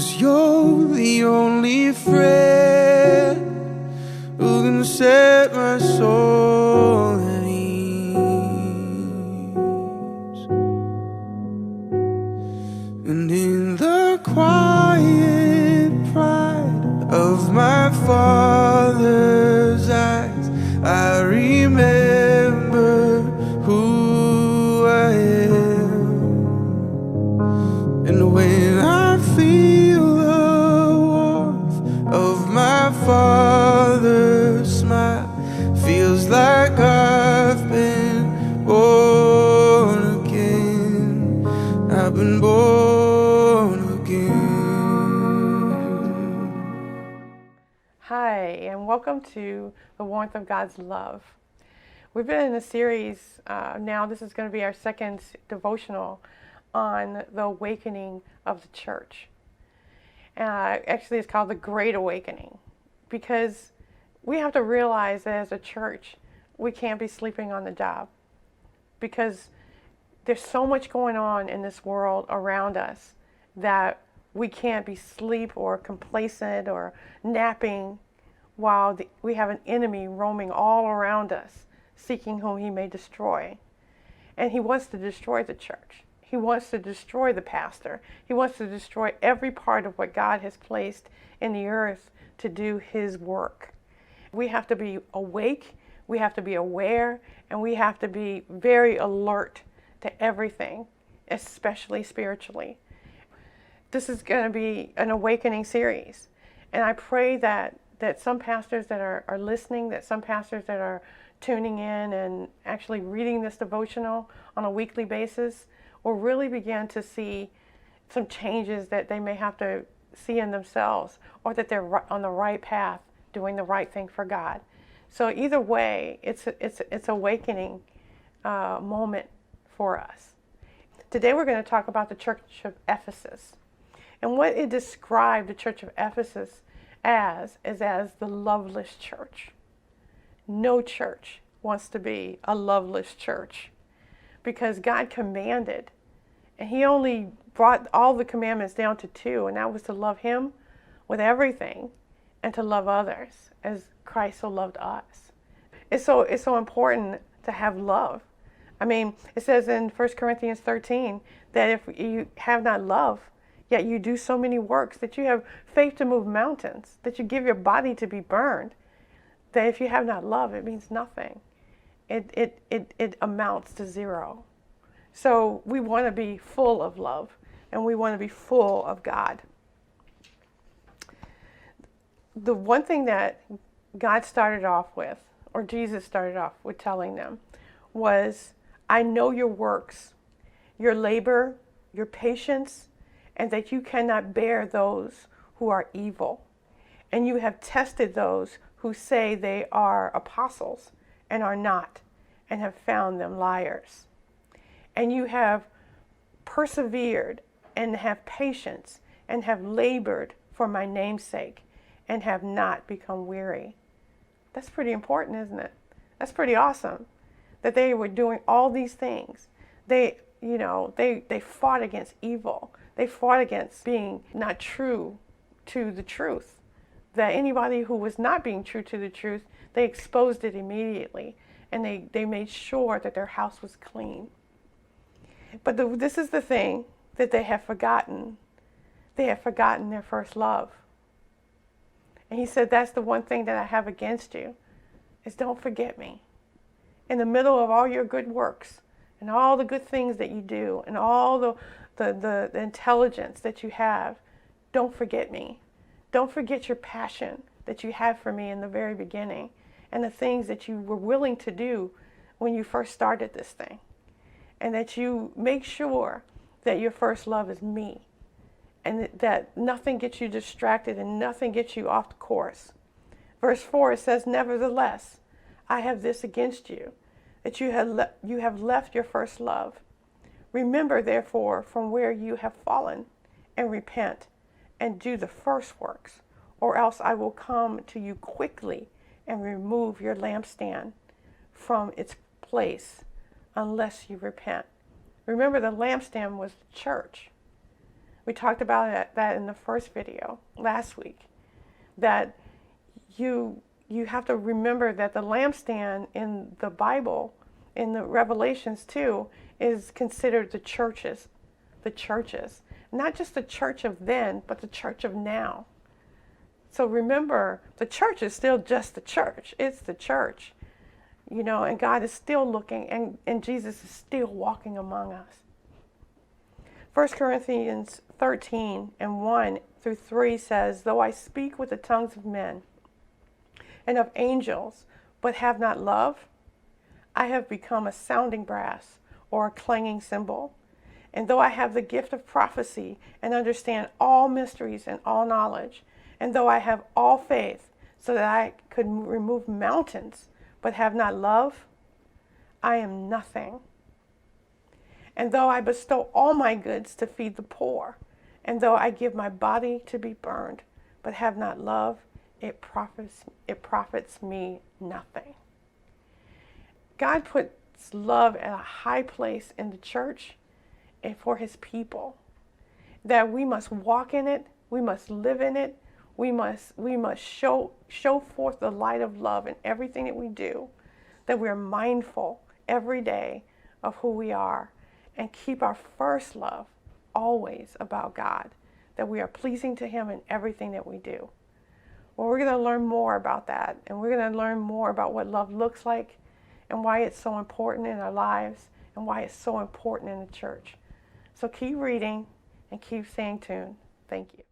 'cause you're the only friend who can set my soul at ease. And in the quiet pride of my Father's eyes, I remember who I am. And when I feel the warmth of my Father's smile, feels like I've been born again. I've been born again. Hi, and welcome to The Warmth of God's Love. We've been in a series, now this is going to be our second devotional on the awakening of the church. Actually, it's called the Great Awakening, because we have to realize that as a church, we can't be sleeping on the job, because there's so much going on in this world around us that we can't be asleep or complacent or napping while we have an enemy roaming all around us, seeking whom he may destroy. And he wants to destroy the church. He wants to destroy the pastor. He wants to destroy every part of what God has placed in the earth to do his work. We have to be awake, we have to be aware, and we have to be very alert to everything, especially spiritually. This is going to be an awakening series. And I pray that some pastors that are listening, that some pastors that are tuning in and actually reading this devotional on a weekly basis will really begin to see some changes that they may have to see in themselves, or that they're on the right path, doing the right thing for God. So either way, it's awakening moment for us. Today we're going to talk about the church of Ephesus. And what it described the church of Ephesus as is as the loveless church. No church wants to be a loveless church, because God commanded, and he only brought all the commandments down to two, and that was to love him with everything and to love others as Christ so loved us. It's so important to have love. I mean, it says in 1 Corinthians 13 that if you have not love, yet you do so many works, that you have faith to move mountains, that you give your body to be burned, that if you have not love, it means nothing. It amounts to zero. So we want to be full of love, and we want to be full of God. The one thing that God started off with, or Jesus started off with telling them, was, I know your works, your labor, your patience, and that you cannot bear those who are evil. And you have tested those who say they are apostles and are not, and have found them liars. And you have persevered and have patience and have labored for my name's sake and have not become weary. That's pretty important, isn't it? That's pretty awesome that they were doing all these things. They fought against evil. They fought against being not true to the truth. That anybody who was not being true to the truth, they exposed it immediately. And they made sure that their house was clean. But this is the thing that they have forgotten. They have forgotten their first love. And he said, that's the one thing that I have against you, is don't forget me. In the middle of all your good works and all the good things that you do and all the intelligence that you have, don't forget me. Don't forget your passion that you had for me in the very beginning, and the things that you were willing to do when you first started this thing. And that you make sure that your first love is me, and that nothing gets you distracted and nothing gets you off the course. Verse 4, it says, nevertheless, I have this against you, that you have left your first love. Remember, therefore, from where you have fallen, and repent, and do the first works, or else I will come to you quickly and remove your lampstand from its place, unless you repent. Remember, the lampstand was the church. We talked about that in the first video last week, that you have to remember that the lampstand in the Bible, in the Revelations too, is considered the churches. Not just the church of then, but the church of now. So remember, the church is still just the church. It's the church, and God is still looking, and Jesus is still walking among us. 1 Corinthians 13 and 1 through 3 says, though I speak with the tongues of men and of angels, but have not love, I have become a sounding brass or a clanging cymbal. And though I have the gift of prophecy and understand all mysteries and all knowledge, and though I have all faith so that I could remove mountains, but have not love, I am nothing. And though I bestow all my goods to feed the poor, and though I give my body to be burned, but have not love, it profits me nothing. God puts love at a high place in the church and for his people, that we must walk in it, we must live in it, we must show forth the light of love in everything that we do, that we're mindful every day of who we are, and keep our first love always about God, that we are pleasing to him in everything that we do. Well, we're going to learn more about that, and we're going to learn more about what love looks like and why it's so important in our lives and why it's so important in the church. So keep reading and keep staying tuned. Thank you.